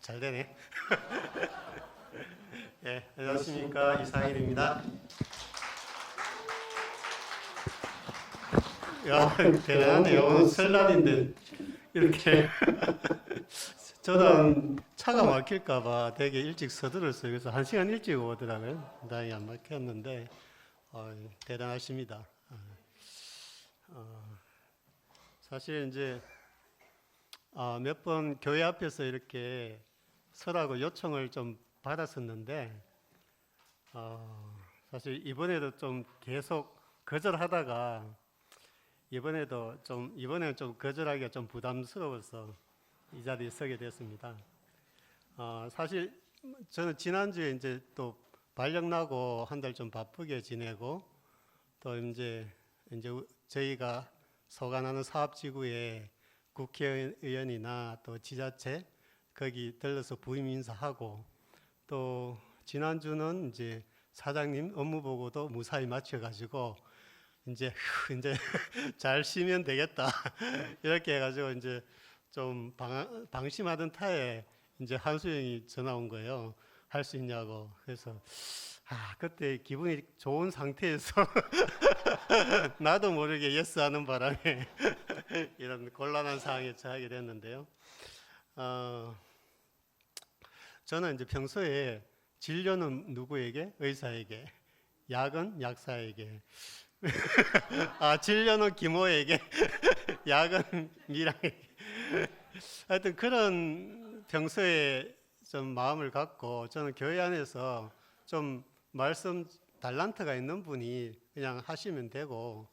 잘 되네. 예, 안녕하십니까. 이상일입니다. 야, 대단하네요. 오늘 설날인데 이렇게 저도 차가 막힐까봐 되게 일찍 서둘렀어요. 그래서 1시간 일찍 오더라고요. 다행히 안 막혔는데 대단하십니다. 사실 이제 몇 번 교회 앞에서 이렇게 서라고 요청을 좀 받았었는데 사실 이번에도 좀 계속 거절하다가 이번에는 좀 거절하기가 좀 부담스러워서 이 자리에 서게 됐습니다. 사실 저는 지난주에 이제 또 발령 나고 한 달 좀 바쁘게 지내고 또 이제 저희가 소관하는 사업지구에 국회의원이나 또 지자체 거기 들러서 부임 인사하고 또 지난주는 이제 사장님 업무 보고도 무사히 마쳐가지고 이제 잘 쉬면 되겠다 이렇게 해가지고 이제 좀 방심하던 타에 이제 한수영이 전화 온 거예요. 할 수 있냐고. 그래서 그때 기분이 좋은 상태에서 나도 모르게 예스 하는 바람에 이런 곤란한 상황에 처하게 됐는데요. 어, 저는 이제 평소에 진료는 누구에게? 의사에게. 약은 약사에게. 진료는 김호에게, 약은 미랑에게. 하여튼 그런 평소에 좀 마음을 갖고 저는 교회 안에서 좀 말씀 달란트가 있는 분이 그냥 하시면 되고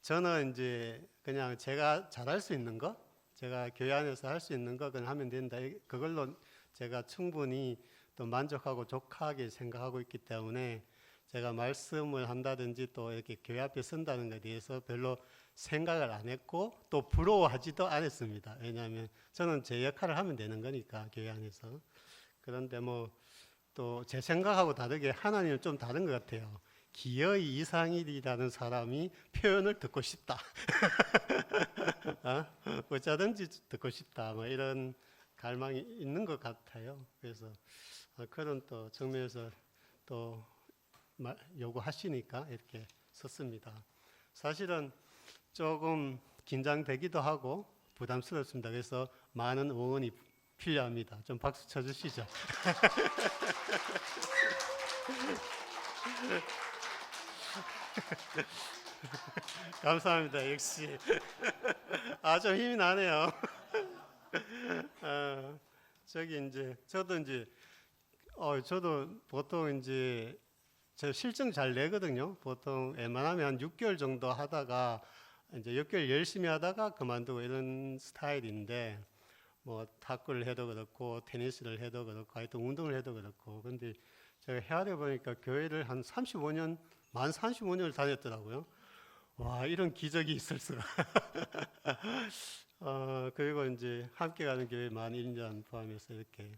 저는 이제 그냥 제가 잘할 수 있는 거, 제가 교회 안에서 할 수 있는 거 그냥 하면 된다. 그걸로 제가 충분히 또 만족하고 족하게 생각하고 있기 때문에 제가 말씀을 한다든지 또 이렇게 교회 앞에 선다는 것에 대해서 별로 생각을 안 했고 또 부러워하지도 않았습니다. 왜냐하면 저는 제 역할을 하면 되는 거니까 교회 안에서. 그런데 뭐 또 제 생각하고 다르게 하나님은 좀 다른 것 같아요. 기어이 이상일이라는 사람이 표현을 듣고 싶다. 어쩌든지 듣고 싶다. 뭐 이런 갈망이 있는 것 같아요. 그래서 그런 또 정면에서 또 요구하시니까 이렇게 섰습니다. 사실은 조금 긴장되기도 하고 부담스럽습니다. 그래서 많은 응원이 필요합니다. 좀 박수 쳐주시죠. 감사합니다. 역시 좀 힘이 나네요. 저기 이제 저도 보통 이제 저 실증 잘 내거든요. 보통 웬만하면 한 6개월 정도 하다가 이제 6개월 열심히 하다가 그만두고 이런 스타일인데 뭐 탁구를 해도 그렇고 테니스를 해도 그렇고 하여튼 운동을 해도 그렇고 근데 제가 헤아려 보니까 교회를 한 35년 만 35년을 다녔더라고요. 와 이런 기적이 있을 수가. 그리고 이제 함께 가는 교회 만 1년 포함해서 이렇게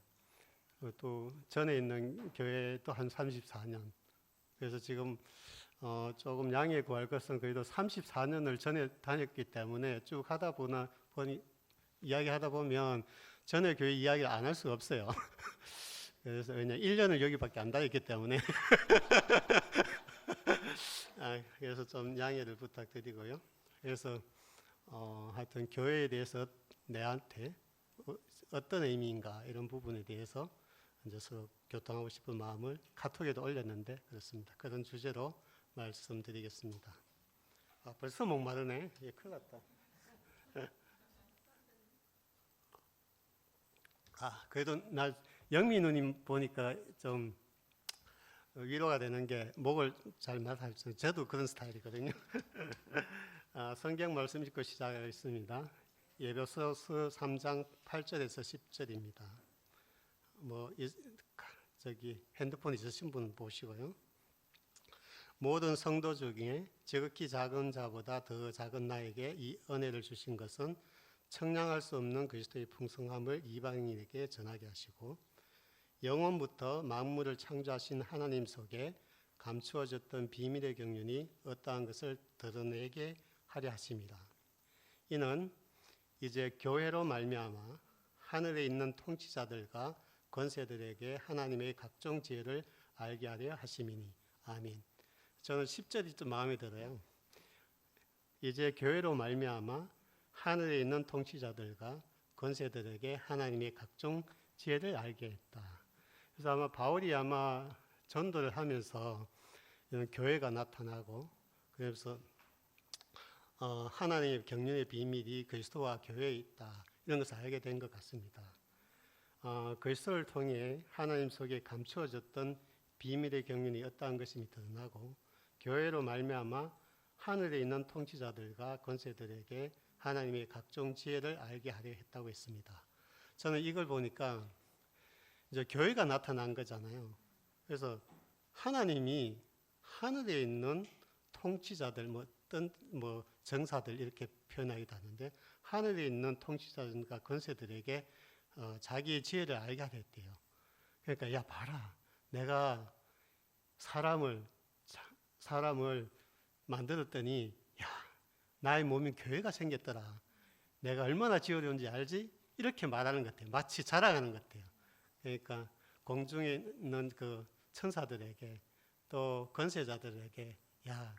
또 전에 있는 교회도 한 34년. 그래서 지금 조금 양해 구할 것은 그래도 34년을 전에 다녔기 때문에 쭉 하다 보니 이야기하다 보면 전에 교회 이야기를 안 할 수가 없어요. 그래서 왜냐 1년을 여기밖에 안 다녔기 때문에 그래서 좀 양해를 부탁드리고요. 그래서 하여튼 교회에 대해서 내한테 어떤 의미인가 이런 부분에 대해서 이제 서로 교통하고 싶은 마음을 카톡에도 올렸는데 그렇습니다. 그런 주제로 말씀드리겠습니다. 벌써 목마르네. 큰일 났다. 그래도 나 영미 누님 보니까 좀 위로가 되는 게 목을 잘 맡아주세요. 저도 그런 스타일이거든요. 성경 말씀 읽고 시작하겠습니다. 예배소서 3장 8절에서 10절입니다. 저기 핸드폰 있으신 분 보시고요. 모든 성도 중에 지극히 작은 자보다 더 작은 나에게 이 은혜를 주신 것은 청량할 수 없는 그리스도의 풍성함을 이방인에게 전하게 하시고 영원부터 만물을 창조하신 하나님 속에 감추어졌던 비밀의 경륜이 어떠한 것을 드러내게 하려 하심이라. 이는 이제 교회로 말미암아 하늘에 있는 통치자들과 권세들에게 하나님의 각종 지혜를 알게 하려 하심이니. 아멘. 저는 10절이 좀 마음에 들어요. 이제 교회로 말미암아 하늘에 있는 통치자들과 권세들에게 하나님의 각종 지혜를 알게 했다. 그래서 아마 바울이 전도를 하면서 이런 교회가 나타나고, 그래서 하나님의 경륜의 비밀이 그리스도와 교회에 있다, 이런 것을 알게 된 것 같습니다. 그리스도를 통해 하나님 속에 감추어졌던 비밀의 경륜이 어떠한 것임이 드러나고, 교회로 말미암아 하늘에 있는 통치자들과 권세들에게 하나님의 각종 지혜를 알게 하려 했다고 했습니다. 저는 이걸 보니까 이제 교회가 나타난 거잖아요. 그래서 하나님이 하늘에 있는 통치자들, 정사들 이렇게 표현하기도 하는데, 하늘에 있는 통치자들과 권세들에게 자기의 지혜를 알게 하랬대요. 그러니까 야 봐라, 내가 사람을 만들었더니 야 나의 몸이 교회가 생겼더라. 내가 얼마나 지혜로운지 알지? 이렇게 말하는 것 같아요. 마치 자랑하는 것 같아요. 그러니까 공중에 있는 그 천사들에게 또 권세자들에게 야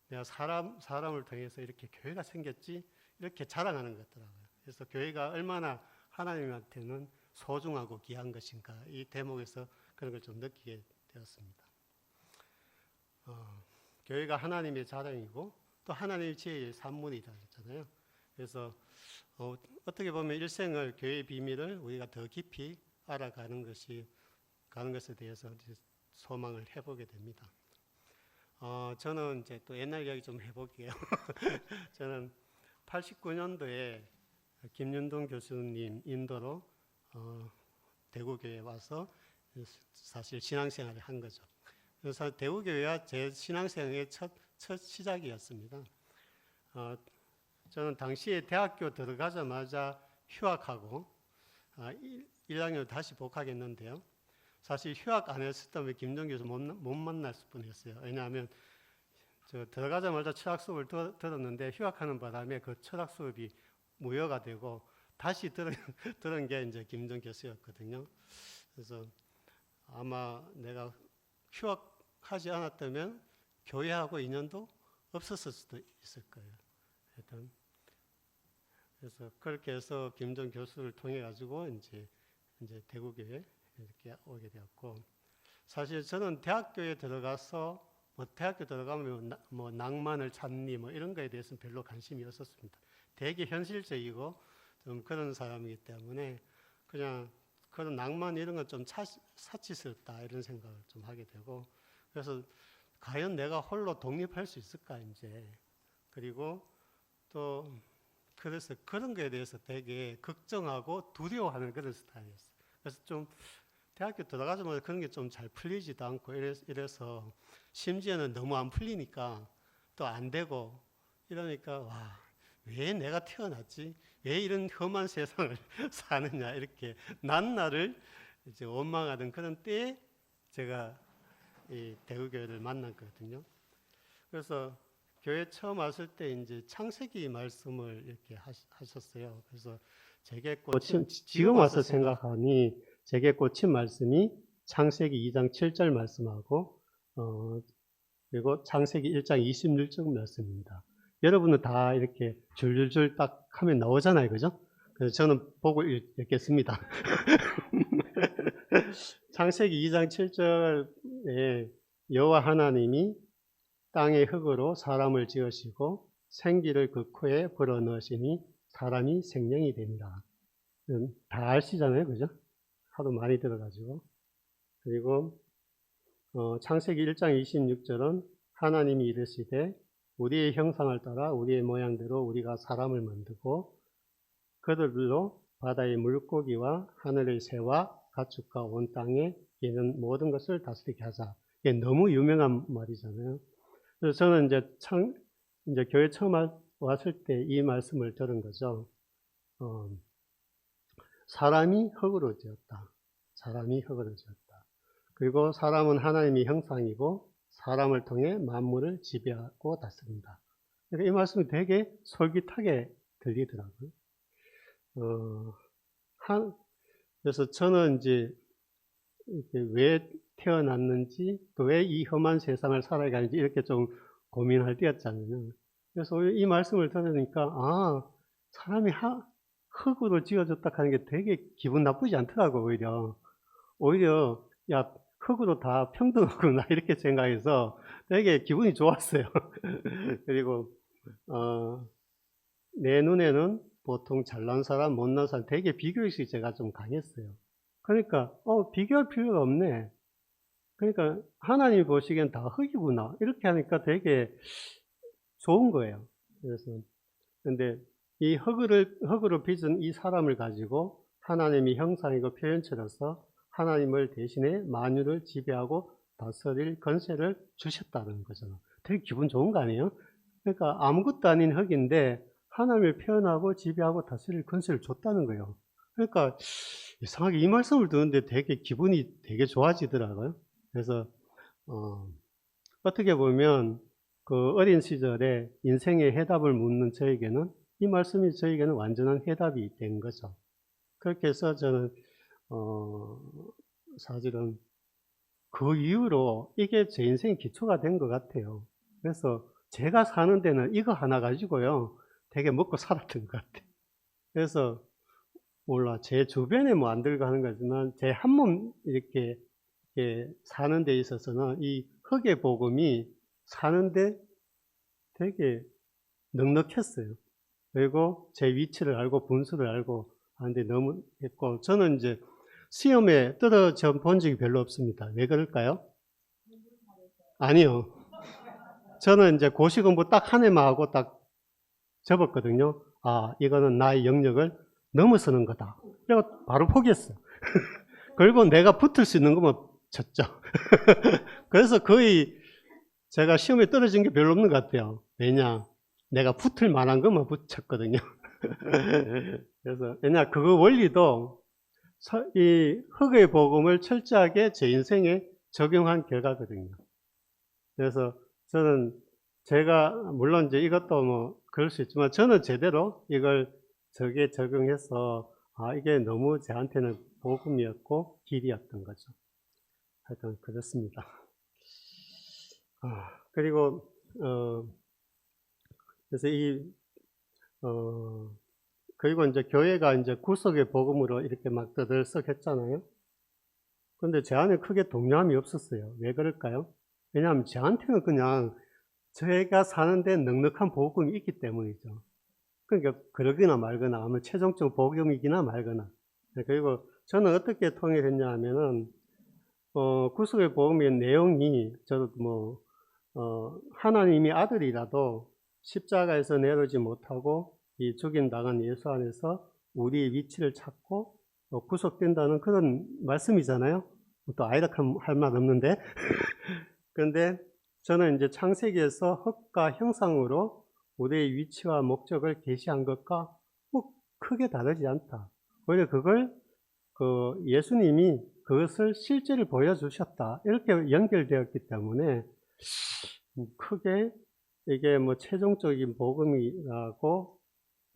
내가 사람을 통해서 이렇게 교회가 생겼지? 이렇게 자랑하는 것 같더라고요. 그래서 교회가 얼마나 하나님한테는 소중하고 귀한 것인가, 이 대목에서 그런 걸 좀 느끼게 되었습니다. 교회가 하나님의 자랑이고 또 하나님의 지혜의 산물이다 했잖아요. 그래서 어떻게 보면 일생을 교회의 비밀을 우리가 더 깊이 알아가는 것에 대해서 소망을 해보게 됩니다. 저는 이제 또 옛날 이야기 좀 해볼게요. 저는 89년도에 김윤동 교수님 인도로 대구교회에 와서 사실 신앙생활을 한 거죠. 그래서 대구교회가 제 신앙생활의 첫 시작이었습니다. 저는 당시에 대학교 들어가자마자 휴학하고 1학년을 다시 복학했는데요. 사실 휴학 안 했었다면 김정 교수 못 만났을 뻔했어요. 왜냐하면 저 들어가자마자 철학 수업을 들었는데 휴학하는 바람에 그 철학 수업이 무효가 되고 다시 들은 게 이제 김정 교수였거든요. 그래서 아마 내가 휴학하지 않았다면 교회하고 인연도 없었을 수도 있을 거예요. 하여튼 그래서 그렇게 해서 김정 교수를 통해 가지고 이제 대구교회 이렇게 오게 되었고, 사실 저는 대학교에 들어가서 대학교 들어가면 낭만을 찾니 이런 거에 대해서는 별로 관심이 없었습니다. 되게 현실적이고 좀 그런 사람이기 때문에 그냥 그런 낭만 이런 건 좀 사치스럽다 이런 생각을 좀 하게 되고, 그래서 과연 내가 홀로 독립할 수 있을까 이제, 그리고 또 그래서 그런 거에 대해서 되게 걱정하고 두려워하는 그런 스타일이었어요. 그래서 좀 대학교 들어가자마자 그런 게 좀 잘 풀리지도 않고 이래서 심지어는 너무 안 풀리니까 또 안 되고 이러니까 와, 왜 내가 태어났지? 왜 이런 험한 세상을 사느냐, 이렇게 난나를 이제 원망하던 그런 때에 제가 이 대구교회를 만났거든요. 그래서 교회 처음 왔을 때 이제 창세기 말씀을 이렇게 하셨어요. 그래서 제게 꽂힌, 지금 와서 생각하니 제게 꽂힌 말씀이 창세기 2장 7절 말씀하고 그리고 창세기 1장 26절 말씀입니다. 여러분은 다 이렇게 줄줄줄 딱 하면 나오잖아요, 그죠? 그래서 저는 보고 읽겠습니다. 창세기 2장 7절에 여호와 하나님이 땅의 흙으로 사람을 지으시고 생기를 그 코에 불어넣으시니 사람이 생명이 됩니다. 다 아시잖아요, 그죠? 하도 많이 들어가지고. 그리고 창세기 1장 26절은 하나님이 이르시되 우리의 형상을 따라 우리의 모양대로 우리가 사람을 만들고 그들로 바다의 물고기와 하늘의 새와 가축과 온 땅에 있는 모든 것을 다스리게 하자. 이게 너무 유명한 말이잖아요. 그래서 저는 이제 교회 처음 왔을 때 이 말씀을 들은 거죠. 사람이 흙으로 지었다. 사람이 흙으로 지었다. 그리고 사람은 하나님의 형상이고 사람을 통해 만물을 지배하고 다스린다. 그러니까 이 말씀이 되게 솔깃하게 들리더라고요. 그래서 저는 이제 이렇게 왜 태어났는지, 또 왜 이 험한 세상을 살아가는지 이렇게 좀 고민할 때였잖아요. 그래서 이 말씀을 들으니까, 사람이 흙으로 지어졌다 하는 게 되게 기분 나쁘지 않더라고, 오히려. 오히려, 야, 흙으로 다 평등하구나, 이렇게 생각해서 되게 기분이 좋았어요. 그리고, 내 눈에는 보통 잘난 사람, 못난 사람 되게 비교의식이 제가 좀 강했어요. 그러니까, 비교할 필요가 없네. 그러니까, 하나님이 보시기엔 다 흙이구나. 이렇게 하니까 되게 좋은 거예요. 그래서, 근데 이 흙으로 빚은 이 사람을 가지고 하나님이 형상이고 표현체로서 하나님을 대신해 만유를 지배하고 다스릴 권세를 주셨다는 거잖아. 되게 기분 좋은 거 아니에요? 그러니까 아무것도 아닌 흙인데 하나님을 표현하고 지배하고 다스릴 권세를 줬다는 거예요. 그러니까 이상하게 이 말씀을 듣는데 되게 기분이 되게 좋아지더라고요. 그래서 어떻게 보면 그 어린 시절에 인생의 해답을 묻는 저에게는 이 말씀이 저에게는 완전한 해답이 된 거죠. 그렇게 해서 저는 사실은 그 이후로 이게 제 인생의 기초가 된 것 같아요. 그래서 제가 사는 데는 이거 하나 가지고요 되게 먹고 살았던 것 같아요. 그래서 몰라, 제 주변에 뭐 안 들어가는 거지만 제 한 몸 이렇게 사는 데 있어서는 이 흙의 복음이 사는데 되게 넉넉했어요. 그리고 제 위치를 알고 분수를 알고 하는데 너무 했고, 저는 이제 시험에 떨어져 본 적이 별로 없습니다. 왜 그럴까요? 아니요. 저는 이제 고시 공부 딱 한 해만 하고 딱 접었거든요. 이거는 나의 영역을 넘어서는 거다. 그래서 바로 포기했어요. 그리고 내가 붙을 수 있는 거면 쳤죠. 그래서 거의 제가 시험에 떨어진 게 별로 없는 것 같아요. 왜냐? 내가 붙을 만한 것만 붙였거든요. 그래서, 왜냐? 그 원리도 이 흙의 복음을 철저하게 제 인생에 적용한 결과거든요. 그래서 저는 제가, 물론 이제 이것도 뭐 그럴 수 있지만 저는 제대로 이걸 저게 적용해서 이게 너무 저한테는 복음이었고 길이었던 거죠. 하여튼 그렇습니다. 그리고 그래서 그리고 이제 교회가 이제 구속의 복음으로 이렇게 막 떠들썩했잖아요. 근데 제 안에 크게 동요함이 없었어요. 왜 그럴까요? 왜냐하면 저한테는 그냥 제가 사는데 넉넉한 복음이 있기 때문이죠. 그러니까 그러거나 말거나 아마 최종적 복음이기나 말거나. 그리고 저는 어떻게 통일했냐 하면은 구속의 복음의 내용이 저도 뭐 하나님이 아들이라도 십자가에서 내려오지 못하고 이 죽임당한 예수 안에서 우리의 위치를 찾고 구속된다는 그런 말씀이잖아요. 또 아이락한 할 말 없는데. 그런데 저는 이제 창세기에서 흙과 형상으로 우리의 위치와 목적을 계시한 것과 뭐 크게 다르지 않다. 오히려 그걸 예수님이 그것을 실제를 보여주셨다. 이렇게 연결되었기 때문에 크게 이게 뭐 최종적인 복음이라고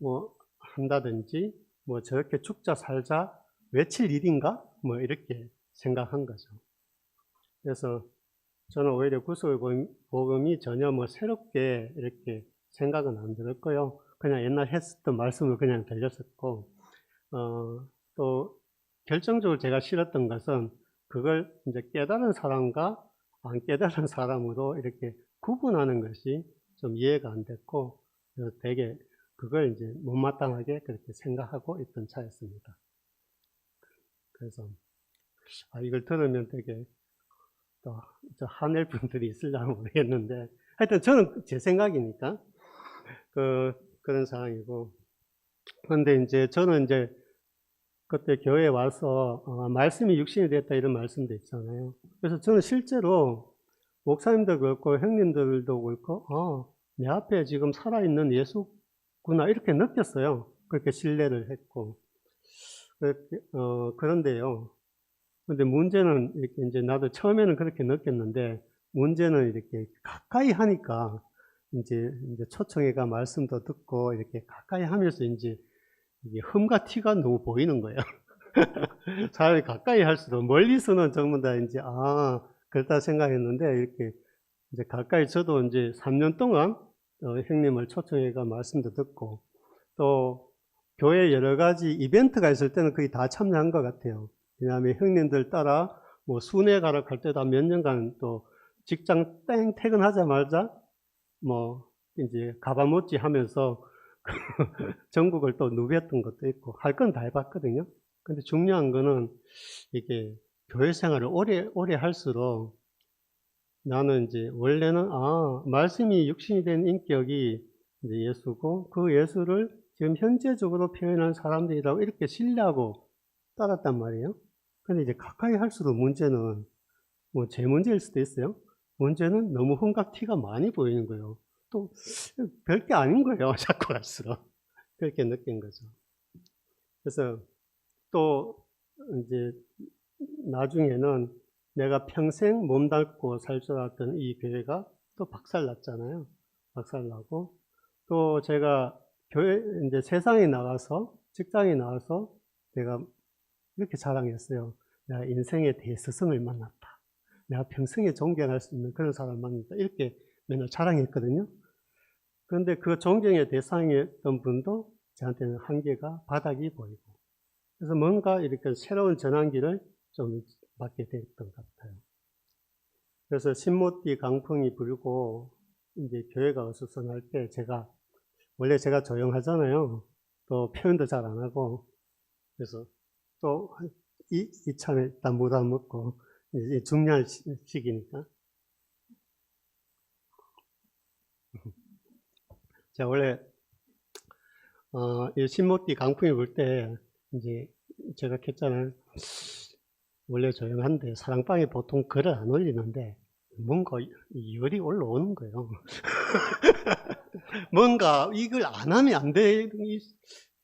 뭐 한다든지 뭐 저렇게 죽자 살자 외칠 일인가? 뭐 이렇게 생각한 거죠. 그래서 저는 오히려 구속의 복음이 전혀 뭐 새롭게 이렇게 생각은 안 들었고요. 그냥 옛날 했었던 말씀을 그냥 들렸었고, 또 결정적으로 제가 싫었던 것은 그걸 이제 깨달은 사람과 안 깨달은 사람으로 이렇게 구분하는 것이 좀 이해가 안 됐고, 되게 그걸 이제 못마땅하게 그렇게 생각하고 있던 차였습니다. 그래서 이걸 들으면 되게 또 화낼 분들이 있을지 모르겠는데, 하여튼 저는 제 생각이니까 그런 상황이고, 그런데 이제 저는 이제 그때 교회에 와서 말씀이 육신이 됐다 이런 말씀도 있잖아요. 그래서 저는 실제로 목사님도 그렇고 형님들도 그렇고 내 앞에 지금 살아있는 예수구나 이렇게 느꼈어요. 그렇게 신뢰를 했고. 그런데요. 근데 문제는 이렇게 이제 나도 처음에는 그렇게 느꼈는데, 문제는 이렇게 가까이 하니까 이제 초청회가 말씀도 듣고 이렇게 가까이 하면서 이제 이게 흠과 티가 너무 보이는 거예요. 사람이 가까이 할수록 멀리서는 전부 다 이제 그렇다 생각했는데 이렇게 이제 가까이 저도 이제 3년 동안 형님을 초청해가 말씀도 듣고 또 교회 여러 가지 이벤트가 있을 때는 거의 다 참여한 것 같아요. 왜냐하면 형님들 따라 뭐 순회 가러 갈 때도 몇 년간 또 직장 땡 퇴근하자마자 뭐 이제 가봐못지 하면서 전국을 또 누볐던 것도 있고 할 건 다 해봤거든요. 근데 중요한 거는 이게 교회 생활을 오래 할수록 나는 이제 원래는 말씀이 육신이 된 인격이 이제 예수고 그 예수를 지금 현재적으로 표현한 사람들이라고 이렇게 신뢰하고 따랐단 말이에요. 근데 이제 가까이 할수록 문제는 뭐 제 문제일 수도 있어요. 문제는 너무 흠과 티가 많이 보이는 거예요. 또 별게 아닌 거예요. 자꾸 갈수록 그렇게 느낀 거죠. 그래서 또 이제 나중에는 내가 평생 몸담고 살 줄 알았던 이 교회가 또 박살났잖아요. 박살나고 또 제가 교회 이제 세상에 나가서 직장에 나와서 내가 이렇게 자랑했어요. 내가 인생의 대스승을 만났다. 내가 평생에 존경할 수 있는 그런 사람을 만났다. 이렇게 맨날 자랑했거든요. 그런데 그 존경의 대상이었던 분도 저한테는 한계가 바닥이 보이고 그래서 뭔가 이렇게 새로운 전환기를 좀 맞게 됐던 것 같아요. 그래서 신모띠 강풍이 불고 이제 교회가 어수선할 때 원래 제가 조용하잖아요. 또 표현도 잘 안 하고 그래서 또 이참에 일단 못 안 먹고 이제 중요한 시기니까 제가 원래 이 신모띠 강풍이 불 때 이제 제가 했잖아요. 원래 조용한데 사랑방에 보통 글을 안 올리는데 뭔가 열이 올라오는 거예요. 뭔가 이걸 안 하면 안 되는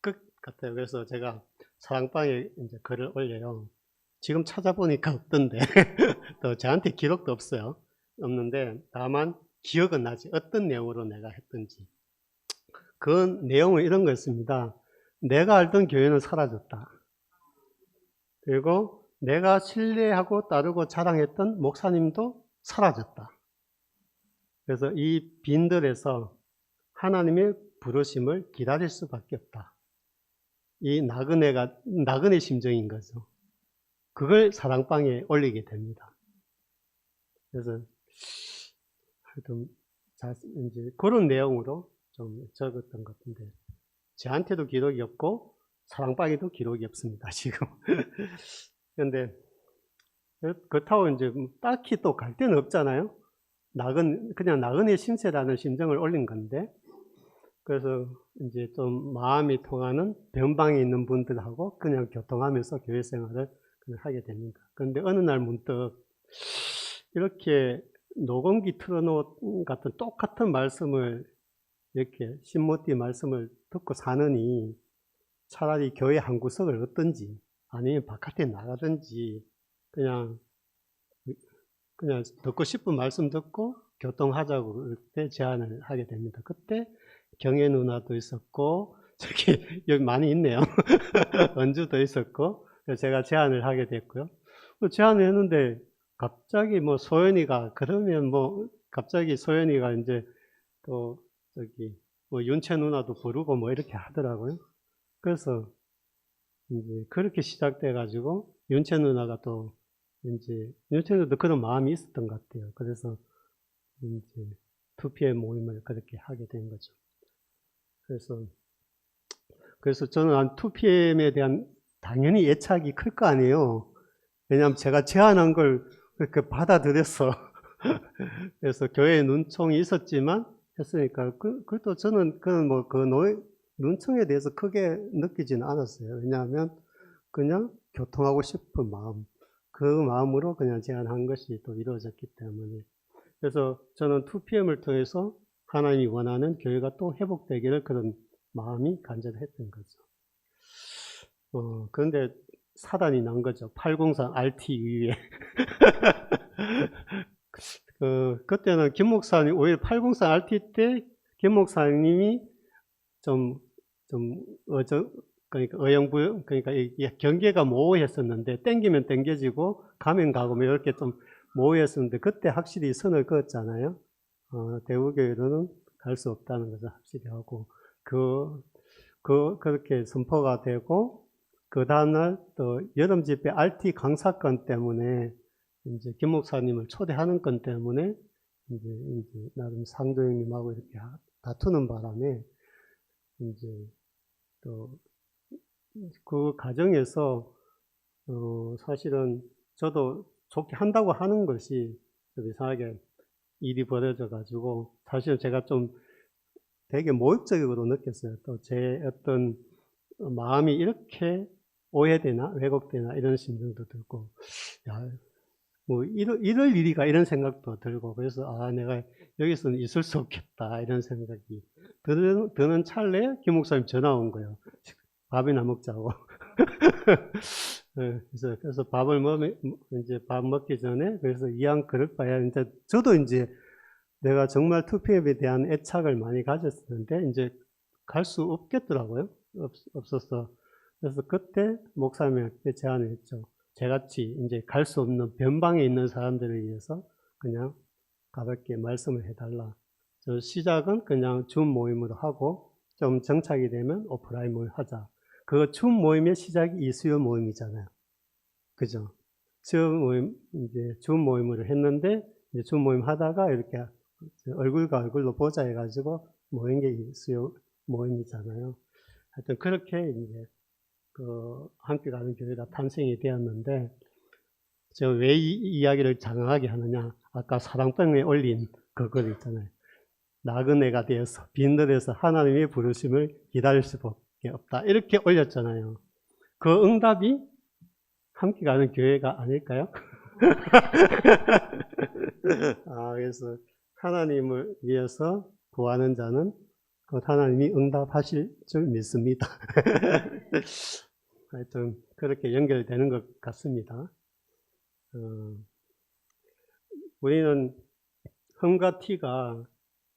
것 같아요. 그래서 제가 사랑방에 이제 글을 올려요. 지금 찾아보니까 없던데 또 저한테 기록도 없어요. 없는데 다만 기억은 나지. 어떤 내용으로 내가 했던지. 그 내용은 이런 거였습니다. 내가 알던 교회는 사라졌다. 그리고 내가 신뢰하고 따르고 자랑했던 목사님도 사라졌다. 그래서 이 빈들에서 하나님의 부르심을 기다릴 수밖에 없다. 이 나그네 심정인 거죠. 그걸 사랑방에 올리게 됩니다. 그래서 하여튼 이제 그런 내용으로 좀 적었던 것 같은데 저한테도 기록이 없고 사랑방에도 기록이 없습니다. 지금. 그런데 그렇다고 이제 딱히 또 갈 데는 없잖아요. 그냥 나그네 심세라는 심정을 올린 건데 그래서 이제 좀 마음이 통하는 변방에 있는 분들하고 그냥 교통하면서 교회 생활을 하게 됩니다. 그런데 어느 날 문득 이렇게 녹음기 틀어놓은 같은 똑같은 말씀을 이렇게 신모띠 말씀을 듣고 사느니 차라리 교회 한 구석을 얻든지 아니면 바깥에 나가든지 그냥 듣고 싶은 말씀 듣고 교통하자고 그때 제안을 하게 됩니다. 그때 경혜 누나도 있었고 여기 많이 있네요. 은주도 있었고 제가 제안을 하게 됐고요. 제안을 했는데 갑자기 소연이가 그러면 갑자기 소연이가 이제 또 윤채 누나도 부르고 이렇게 하더라고요. 그래서 이제 그렇게 시작돼 가지고 윤채 누나가 또 이제 윤채 누나도 그런 마음이 있었던 것 같아요. 그래서 이제 2PM 모임을 그렇게 하게 된 거죠. 그래서 저는 2PM에 대한 당연히 애착이 클 거 아니에요. 왜냐하면 제가 제안한 걸 그렇게 받아들였어. 그래서 교회에 눈총이 있었지만 했으니까 그것도 저는 눈총에 대해서 크게 느끼지는 않았어요. 왜냐하면 그냥 교통하고 싶은 마음, 그 마음으로 그냥 제안한 것이 또 이루어졌기 때문에. 그래서 저는 2PM을 통해서 하나님이 원하는 교회가 또 회복되기를 그런 마음이 간절했던 거죠. 그런데 사단이 난 거죠. 803 RT 이후에. 그때는 김 목사님, 오히려 803 RT 때 김 목사님이 그러니까 어영부영, 그러니까 경계가 모호했었는데, 땡기면 땡겨지고, 가면 가고, 뭐 이렇게 좀 모호했었는데, 그때 확실히 선을 그었잖아요. 대우교회로는 갈 수 없다는 것을 확실히 하고, 그렇게 선포가 되고, 그 다음날 또 여름 집회 RT 강사건 때문에, 이제 김 목사님을 초대하는 건 때문에, 이제 나름 상도형님하고 이렇게 다투는 바람에, 이제 또 그 과정에서 사실은 저도 좋게 한다고 하는 것이 좀 이상하게 일이 벌어져 가지고 사실 제가 좀 되게 모욕적으로 느꼈어요. 또 제 어떤 마음이 이렇게 오해되나 왜곡되나 이런 심정도 들고, 야, 뭐 이럴 일이가 이런 생각도 들고, 그래서 내가 여기서는 있을 수 없겠다 이런 생각이 드는 찰나에 김 목사님 전화 온 거예요. 밥이나 먹자고. 네, 그래서 이제 밥 먹기 전에, 그래서 이왕 그럴 바야, 이제 저도 이제 내가 정말 2PM에 대한 애착을 많이 가졌었는데, 이제 갈 수 없겠더라고요. 없었어. 그래서 그때 목사님한테 제안을 했죠. 저같이 이제 갈 수 없는 변방에 있는 사람들을 위해서 그냥 가볍게 말씀을 해달라. 저 시작은 그냥 줌 모임으로 하고, 좀 정착이 되면 오프라인 모임 하자. 그 줌 모임의 시작이 이수요 모임이잖아요. 그죠? 이제 줌 모임으로 했는데, 이제 줌 모임 하다가 이렇게 얼굴과 얼굴로 보자 해가지고 모인 게 이수요 모임이잖아요. 하여튼 그렇게 이제 함께 가는 교회가 탄생이 되었는데, 제가 왜 이 이야기를 장황하게 하느냐? 아까 사랑방에 올린 그거 있잖아요. 나그네가 되어서 빈들에서 하나님의 부르심을 기다릴 수밖에 없다. 이렇게 올렸잖아요. 그 응답이 함께 가는 교회가 아닐까요? 그래서 하나님을 위해서 구하는 자는 하나님이 응답하실 줄 믿습니다. 하여튼 그렇게 연결되는 것 같습니다. 우리는 흠과 티가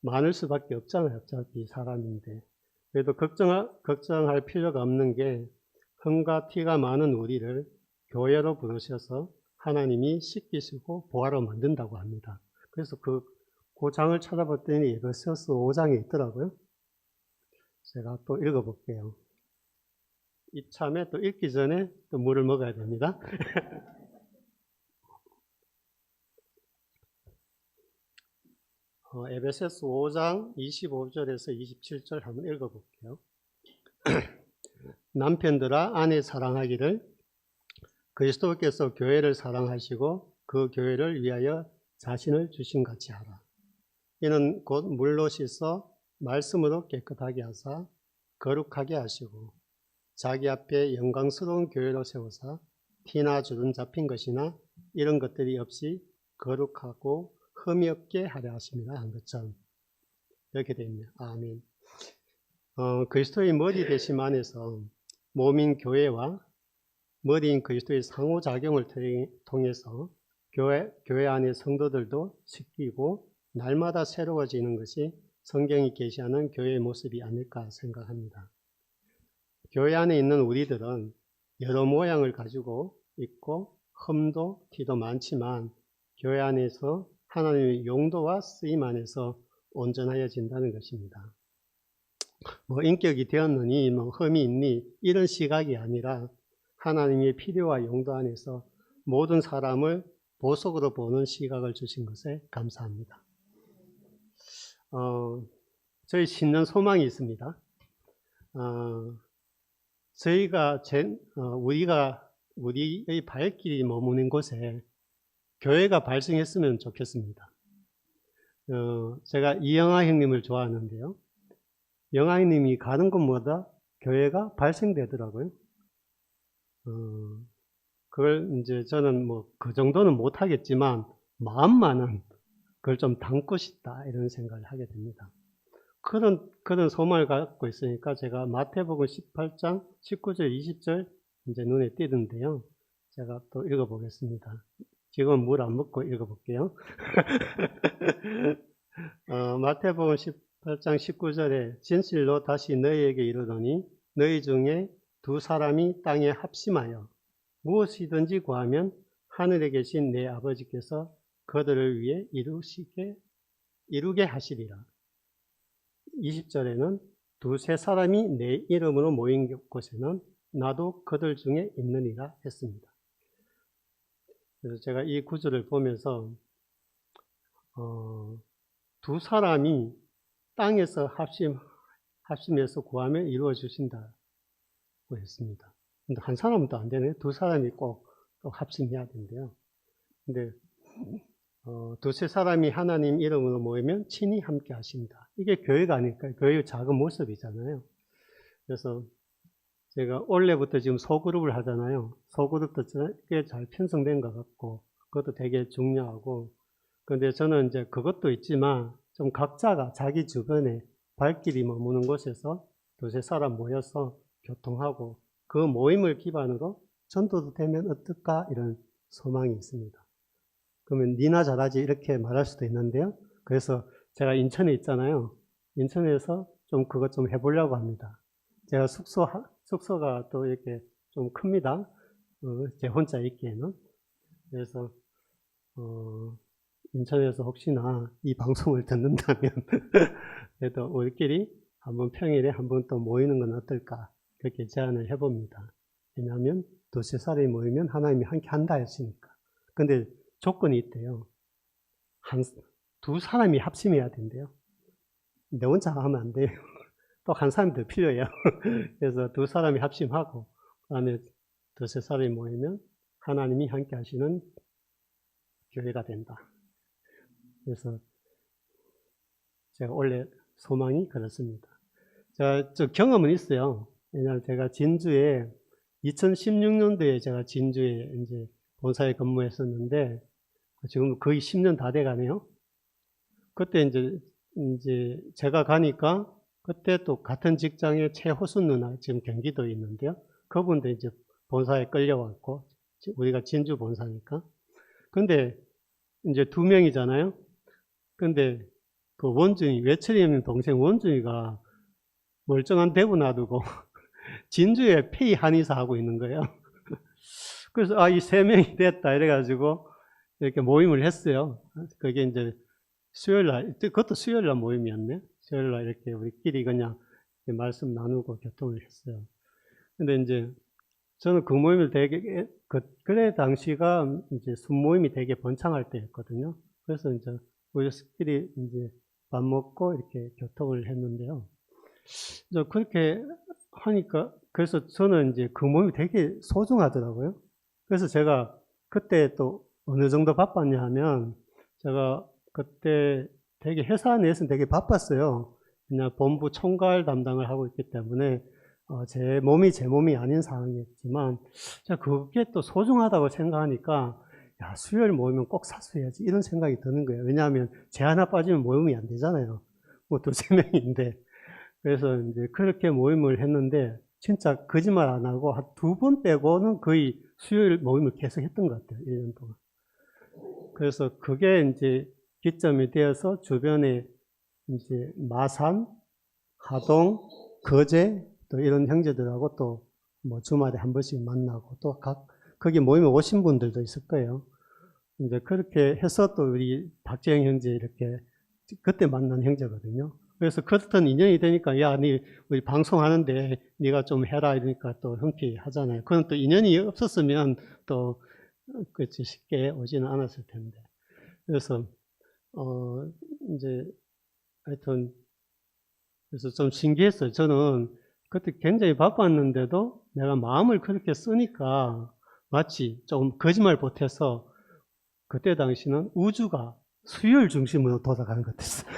많을 수밖에 없잖아요. 어차피 사람인데. 그래도 걱정할 필요가 없는 게, 흠과 티가 많은 우리를 교회로 부르셔서 하나님이 씻기시고 보화로 만든다고 합니다. 그래서 그 장을 찾아봤더니 에베소서 5장에 있더라고요. 제가 또 읽어볼게요. 이참에 또 읽기 전에 또 물을 먹어야 됩니다. 에베소서 5장 25절에서 27절 한번 읽어볼게요. 남편들아 아내 사랑하기를 그리스도께서 교회를 사랑하시고 그 교회를 위하여 자신을 주신 같이 하라. 이는 곧 물로 씻어 말씀으로 깨끗하게 하사 거룩하게 하시고 자기 앞에 영광스러운 교회로 세우사 티나 주름 잡힌 것이나 이런 것들이 없이 거룩하고 흠이 없게 하려 하십니다. 한 것처럼 이렇게 되어 있네요. 아멘. 그리스도의 머리 되심 안에서 몸인 교회와 머리인 그리스도의 상호작용을 통해서 교회 안의 성도들도 씻기고 날마다 새로워지는 것이 성경이 계시하는 교회의 모습이 아닐까 생각합니다. 교회 안에 있는 우리들은 여러 모양을 가지고 있고 흠도 티도 많지만 교회 안에서 하나님의 용도와 쓰임 안에서 온전하여진다는 것입니다. 인격이 되었느니 흠이 있니 이런 시각이 아니라 하나님의 필요와 용도 안에서 모든 사람을 보석으로 보는 시각을 주신 것에 감사합니다. 저희 신년 소망이 있습니다. 우리의 발길이 머무는 곳에 교회가 발생했으면 좋겠습니다. 제가 이영하 형님을 좋아하는데요. 영하 형님이 가는 곳마다 교회가 발생되더라고요. 그걸 이제 저는 그 정도는 못하겠지만 마음만은 그걸 좀 담고 싶다 이런 생각을 하게 됩니다. 그런 소망을 갖고 있으니까 제가 마태복음 18장 19절 20절 이제 눈에 띄던데요. 제가 또 읽어보겠습니다. 지금 물 안 먹고 읽어볼게요. 마태복음 18장 19절에 진실로 다시 너희에게 이르노니 너희 중에 두 사람이 땅에 합심하여 무엇이든지 구하면 하늘에 계신 내 아버지께서 그들을 위해 이루게 하시리라. 20절에는 두세 사람이 내 이름으로 모인 곳에는 나도 그들 중에 있느니라 했습니다. 그래서 제가 이 구절을 보면서 두 사람이 땅에서 합심해서 구하면 이루어 주신다고 했습니다. 근데 한 사람은 또 안 되네요. 두 사람이 꼭 합심해야 된대요. 근데 두세 사람이 하나님 이름으로 모이면 친히 함께 하신다. 이게 교회가 아닐까요? 교회의 작은 모습이잖아요. 그래서 제가 올해부터 지금 소그룹을 하잖아요. 소그룹도 꽤 잘 편성된 것 같고, 그것도 되게 중요하고, 근데 저는 이제 그것도 있지만, 좀 각자가 자기 주변에 발길이 머무는 곳에서 두세 사람 모여서 교통하고, 그 모임을 기반으로 전도도 되면 어떨까? 이런 소망이 있습니다. 그러면 니나 잘하지 이렇게 말할 수도 있는데요. 그래서 제가 인천에 있잖아요. 인천에서 좀 그것 좀 해보려고 합니다. 제가 숙소가 또 이렇게 좀 큽니다. 제 혼자 있기에는. 그래서 인천에서 혹시나 이 방송을 듣는다면 그래도 우리끼리 한번 평일에 한번 또 모이는 건 어떨까 그렇게 제안을 해봅니다. 왜냐하면 두세 사람이 모이면 하나님이 함께 한다 했으니까. 근데 조건이 있대요. 두 사람이 합심해야 된대요. 내 혼자 하면 안 돼요. 또 한 사람이 더 필요해요. 그래서 두 사람이 합심하고 그다음에 두세 사람이 모이면 하나님이 함께 하시는 교회가 된다. 그래서 제가 원래 소망이 그렇습니다. 제가 저 경험은 있어요. 왜냐하면 제가 진주에 2016년도에 제가 진주에 이제 본사에 근무했었는데 지금 거의 10년 다 돼가네요. 그때 이제 제가 가니까 그때 또 같은 직장에 최호순 누나 지금 경기도에 있는데요. 그분도 이제 본사에 끌려왔고 우리가 진주 본사니까. 근데 이제 두 명이잖아요. 근데 그 원준이 외철이님 동생 원준이가 멀쩡한 대구 놔두고 진주에 페이 한의사 하고 있는 거예요. 그래서 이 세 명이 됐다 이래가지고 이렇게 모임을 했어요. 그게 이제 수요일날, 그것도 수요일날 모임이었네. 수요일날 이렇게 우리끼리 그냥 말씀 나누고 교통을 했어요. 근데 이제 저는 그 모임을 되게, 그래 당시가 이제 순모임이 되게 번창할 때였거든요. 그래서 이제 우리끼리 이제 밥 먹고 이렇게 교통을 했는데요. 그렇게 하니까, 그래서 저는 이제 그 모임이 되게 소중하더라고요. 그래서 제가 그때 또 어느 정도 바빴냐 하면, 제가 그때 되게 회사 내에서는 되게 바빴어요. 그냥 본부 총괄 담당을 하고 있기 때문에 제 몸이 아닌 상황이었지만 제가 그게 또 소중하다고 생각하니까 야, 수요일 모이면 꼭 사수해야지 이런 생각이 드는 거예요. 왜냐하면 제 하나 빠지면 모임이 안 되잖아요. 뭐 두세 명인데. 그래서 이제 그렇게 모임을 했는데 진짜 거짓말 안 하고 한 두 번 빼고는 거의 수요일 모임을 계속 했던 것 같아요. 1년 동안. 그래서 그게 이제 기점이 되어서 주변에 이제 마산, 하동, 거제 또 이런 형제들하고 또 뭐 주말에 한 번씩 만나고 또 거기 모임에 오신 분들도 있을 거예요. 이제 그렇게 해서 또 우리 박재영 형제 이렇게 그때 만난 형제거든요. 그래서 그렇던 인연이 되니까 야, 우리 방송하는데 네가 좀 해라 이러니까 또 흔쾌히 하잖아요. 그건 또 인연이 없었으면 또 그렇지 쉽게 오지는 않았을 텐데. 그래서 이제 하여튼 그래서 좀 신기했어요. 저는 그때 굉장히 바빴는데도 내가 마음을 그렇게 쓰니까 마치 좀 거짓말 보태서 그때 당시는 우주가 수요일 중심으로 돌아가는 것 같았어요.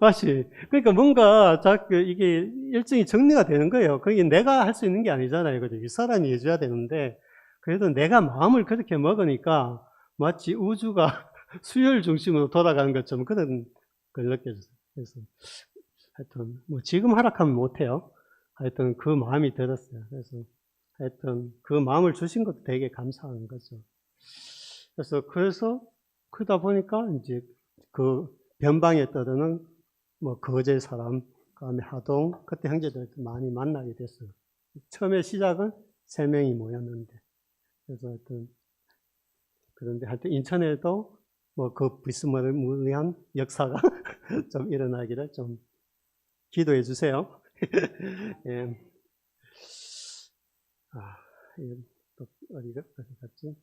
마치 그러니까 뭔가 자꾸 이게 일정이 정리가 되는 거예요. 그게 내가 할 수 있는 게 아니잖아요. 그죠? 이 사람이 해줘야 되는데 그래도 내가 마음을 그렇게 먹으니까 마치 우주가 수요일 중심으로 돌아가는 것처럼 그런 걸 느껴졌어요. 그래서 하여튼 뭐 지금 하락하면 못해요. 하여튼 그 마음이 들었어요. 그래서 하여튼 그 마음을 주신 것도 되게 감사한 거죠. 그래서 그러다 보니까 이제 그 변방에 떠드는 뭐 거제 사람, 그다음에 하동 그때 형제들 많이 만나게 됐어요. 처음에 시작은 3명이 모였는데, 그래서 그런데 하여튼 인천에도 뭐 그 비스무리한 역사가 좀 일어나기를 좀 기도해 주세요. 예. 또 어디 갔지?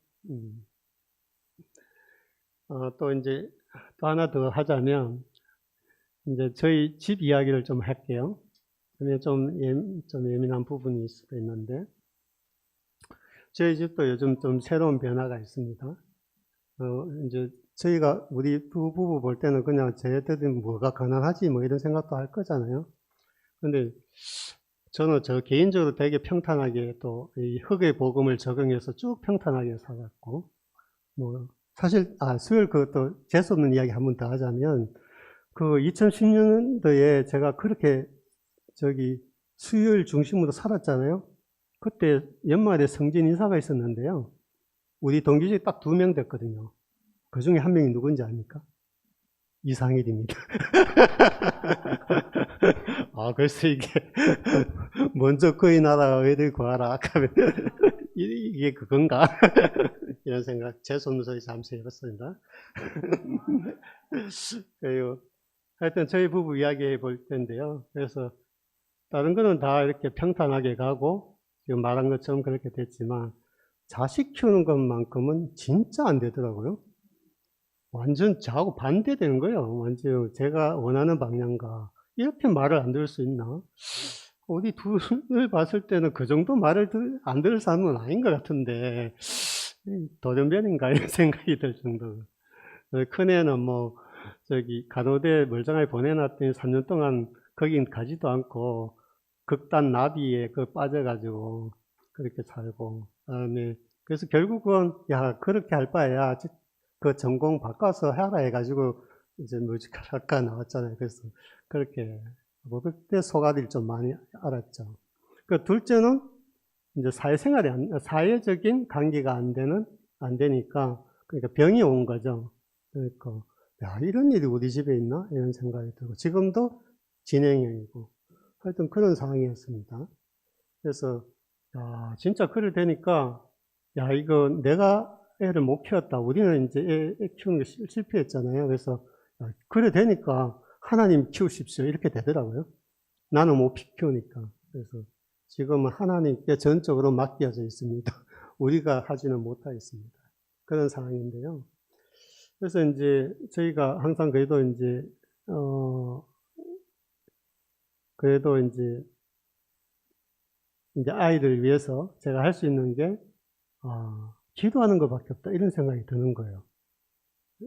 또 이제 또 하나 더 하자면, 이제 저희 집 이야기를 좀 할게요. 근데 좀 예민한 부분이 있을 수도 있는데, 저희 집도 요즘 좀 새로운 변화가 있습니다. 이제 저희가 우리 부부 볼 때는 그냥 쟤들이 뭐가 가난하지 뭐 이런 생각도 할 거잖아요. 근데 저는 저 개인적으로 되게 평탄하게 또 이 흑의 복음을 적용해서 쭉 평탄하게 살았고, 뭐 사실 수요일 그것도 재수없는 이야기 한 번 더 하자면, 그 2010년도에 제가 그렇게 수요일 중심으로 살았잖아요. 그때 연말에 성진 인사가 있었는데요. 우리 동기들이 딱 2명 됐거든요. 그 중에 한 명이 누군지 아닙니까? 이상일입니다. 그래서 이게 먼저 그의 나라와 의를 구하라 하면 이게 그건가? 이런 생각, 재수없는 소리 잠시 해봤습니다. 그리고 하여튼 저희 부부 이야기해 볼 텐데요. 그래서 다른 거는 다 이렇게 평탄하게 가고 지금 말한 것처럼 그렇게 됐지만 자식 키우는 것만큼은 진짜 안 되더라고요. 완전 저하고 반대되는 거예요. 완전 제가 원하는 방향과 이렇게 말을 안 들을 수 있나? 우리 둘을 봤을 때는 그 정도 말을 안 들을 사람은 아닌 것 같은데 돌연변인가 이런 생각이 들 정도로. 큰애는 뭐 간호대 멀쩡하게 보내놨더니 3년 동안 거긴 가지도 않고 극단 나비에 빠져가지고 그렇게 살고, 그다음에 그래서 결국은 야 그렇게 할 바에야 그 전공 바꿔서 해라 해가지고 이제 뮤지컬 학과 나왔잖아요. 그래서 그렇게 뭐 그때 속아들이 좀 많이 알았죠. 그 둘째는 이제 사회적인 관계가 안 되니까 그러니까 병이 온 거죠. 그러니까 야 이런 일이 우리 집에 있나 이런 생각이 들고 지금도 진행형이고 하여튼 그런 상황이었습니다. 그래서 야 진짜 그래 되니까 야 이거 내가 애를 못 키웠다. 우리는 이제 애 키우는 게 실패했잖아요. 그래서 그래 되니까 하나님 키우십시오. 이렇게 되더라고요. 나는 못 키우니까. 그래서 지금은 하나님께 전적으로 맡겨져 있습니다. 우리가 하지는 못하겠습니다. 그런 상황인데요. 그래서 이제 저희가 항상 그래도 이제 아이를 위해서 제가 할 수 있는 게 기도하는 것밖에 없다 이런 생각이 드는 거예요.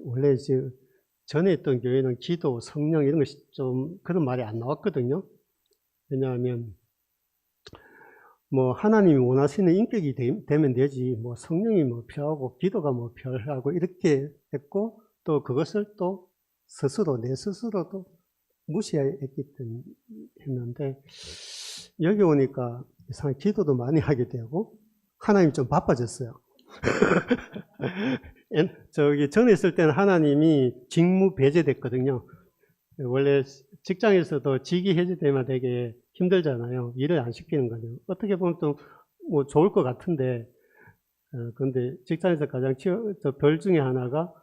원래 이제 전에 있던 교회는 기도, 성령 이런 것이 좀 그런 말이 안 나왔거든요. 왜냐하면 뭐 하나님이 원하시는 인격이 되면 되지 뭐 성령이 뭐 표하고 기도가 뭐 표하고 이렇게 했고 또 그것을 또 내 스스로도 무시했기 때문에 했는데 여기 오니까 이상하게 기도도 많이 하게 되고 하나님이 좀 바빠졌어요. 전에 있을 때는 하나님이 직무 배제됐거든요. 원래 직장에서도 직위 해제되면 되게 힘들잖아요. 일을 안 시키는 거죠. 어떻게 보면 또 뭐 좋을 것 같은데, 근데 직장에서 가장 벌 중에 하나가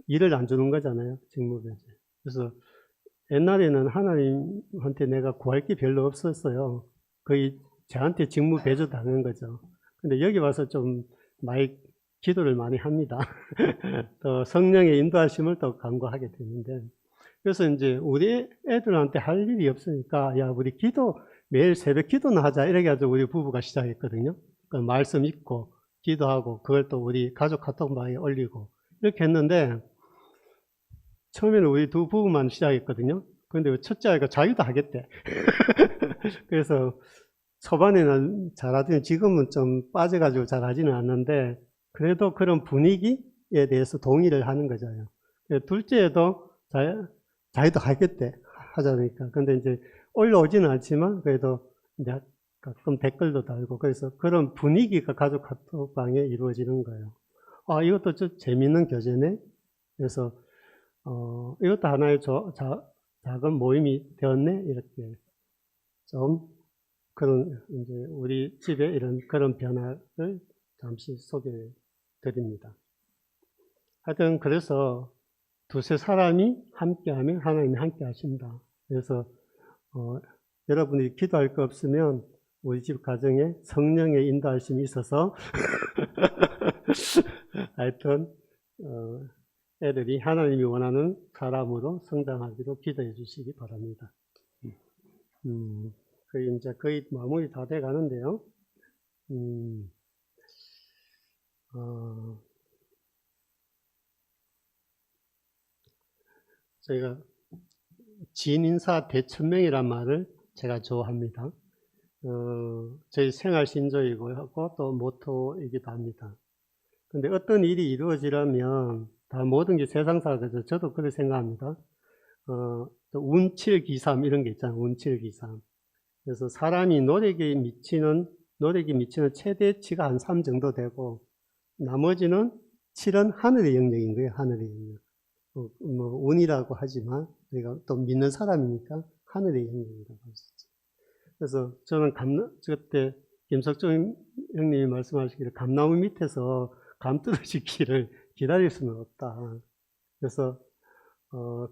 일을 안 주는 거잖아요. 직무 배제. 그래서 옛날에는 하나님한테 내가 구할 게 별로 없었어요. 거의 저한테 직무 배제 당한 거죠. 근데 여기 와서 좀 많이 기도를 많이 합니다. 또 성령의 인도하심을 또 간구하게 되는데, 그래서 이제 우리 애들한테 할 일이 없으니까 야 우리 매일 새벽 기도나 하자 이렇게 해서 우리 부부가 시작했거든요. 그 말씀 읽고 기도하고 그걸 또 우리 가족 카톡방에 올리고 이렇게 했는데 처음에는 우리 두 부부만 시작했거든요. 그런데 첫째 아이가 자기도 하겠대. 그래서 초반에는 잘하더니 지금은 좀 빠져가지고 잘하지는 않는데 그래도 그런 분위기에 대해서 동의를 하는 거잖아요. 둘째도 자기도 하겠대 하자니까. 근데 이제 올라오지는 않지만 그래도 이제 가끔 댓글도 달고 그래서 그런 분위기가 가족 카톡방에 이루어지는 거예요. 이것도 좀 재밌는 교제네. 그래서 이것도 하나의 작은 모임이 되었네 이렇게 좀 그런 이제 우리 집에 이런 그런 변화를 잠시 소개해 드립니다. 하여튼 그래서 두세 사람이 함께하면 하나님이 함께 하신다. 그래서 여러분이 기도할 거 없으면 우리 집 가정에 성령의 인도하심이 있어서 하여튼 애들이 하나님이 원하는 사람으로 성장하기로 기도해 주시기 바랍니다. 이제 거의 마무리 다 돼 가는데요. 저희가 진인사 대천명이란 말을 제가 좋아합니다. 저희 생활 신조이고 하고 또 모토이기도 합니다. 근데 어떤 일이 이루어지려면 다 모든 게 세상사거든요. 저도 그렇게 생각합니다. 또 운칠기삼 이런 게 있잖아요. 운칠기삼. 그래서 사람이 노력이 미치는 최대치가 한 3 정도 되고 나머지는 7은 하늘의 영역인 거예요. 하늘의 영역. 운이라고 하지만 우리가 또 믿는 사람이니까 하늘의 영역이라고 할 수 있죠. 그래서 저는 그때 김석종 형님이 말씀하시기를 감나무 밑에서 감 떨어지기를 기다릴 수는 없다. 그래서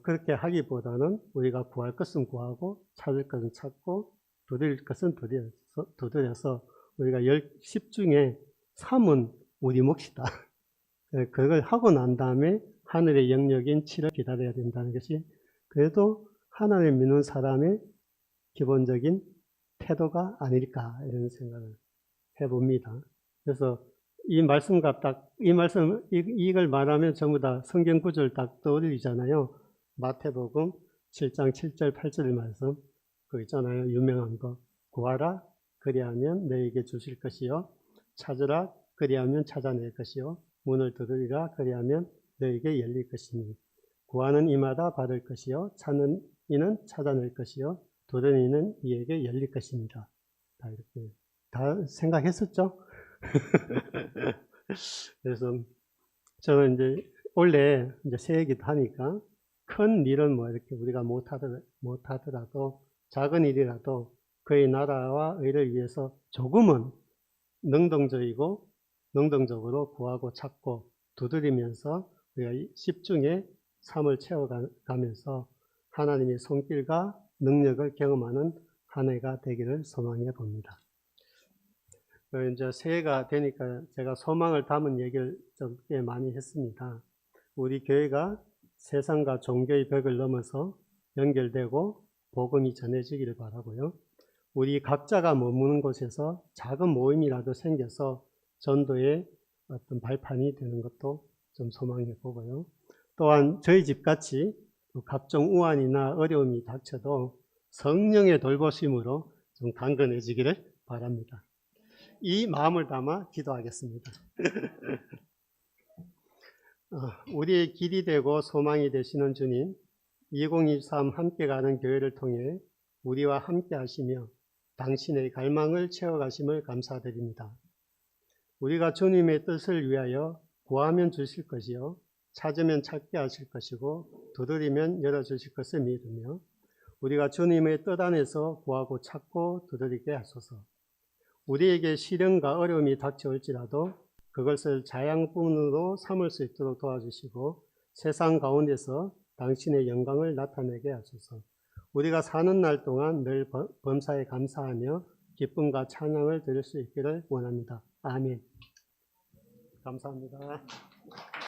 그렇게 하기보다는 우리가 구할 것은 구하고 찾을 것은 찾고 두드릴 것은 두드려서 우리가 10 중에 3은 우리 몫이다. 그걸 하고 난 다음에 하늘의 영역인 7을 기다려야 된다는 것이 그래도 하나님을 믿는 사람의 기본적인 태도가 아닐까 이런 생각을 해봅니다. 그래서 이걸 말하면 전부 다 성경 구절 딱 떠올리잖아요. 마태복음 7장 7절 8절 말씀 그 있잖아요. 유명한 거. 구하라 그리하면 너에게 주실 것이요 찾으라 그리하면 찾아낼 것이요 문을 두드리라 그리하면 너에게 열릴 것이니 구하는 이마다 받을 것이요 찾는 이는 찾아낼 것이요 두드리는 이는 이에게 열릴 것입니다. 다 이렇게 다 생각했었죠? 그래서 저는 이제 원래 이제 새해기도 하니까 큰 일은 뭐 이렇게 우리가 못하더라도 작은 일이라도 그의 나라와 의를 위해서 조금은 능동적으로 구하고 찾고 두드리면서 우리가 10 중에 3을 채워가면서 하나님의 손길과 능력을 경험하는 한 해가 되기를 소망해 봅니다. 이제 새해가 되니까 제가 소망을 담은 얘기를 좀 꽤 많이 했습니다. 우리 교회가 세상과 종교의 벽을 넘어서 연결되고 복음이 전해지기를 바라고요. 우리 각자가 머무는 곳에서 작은 모임이라도 생겨서 전도의 어떤 발판이 되는 것도 좀 소망해 보고요. 또한 저희 집같이 각종 우환이나 어려움이 닥쳐도 성령의 돌보심으로 좀 강건해지기를 바랍니다. 이 마음을 담아 기도하겠습니다. 우리의 길이 되고 소망이 되시는 주님, 2023 함께 가는 교회를 통해 우리와 함께 하시며 당신의 갈망을 채워가심을 감사드립니다. 우리가 주님의 뜻을 위하여 구하면 주실 것이요 찾으면 찾게 하실 것이고 두드리면 열어주실 것을 믿으며 우리가 주님의 뜻 안에서 구하고 찾고 두드리게 하소서. 우리에게 시련과 어려움이 닥쳐올지라도 그것을 자양분으로 삼을 수 있도록 도와주시고 세상 가운데서 당신의 영광을 나타내게 하소서. 우리가 사는 날 동안 늘 범사에 감사하며 기쁨과 찬양을 드릴 수 있기를 원합니다. 아멘. 감사합니다.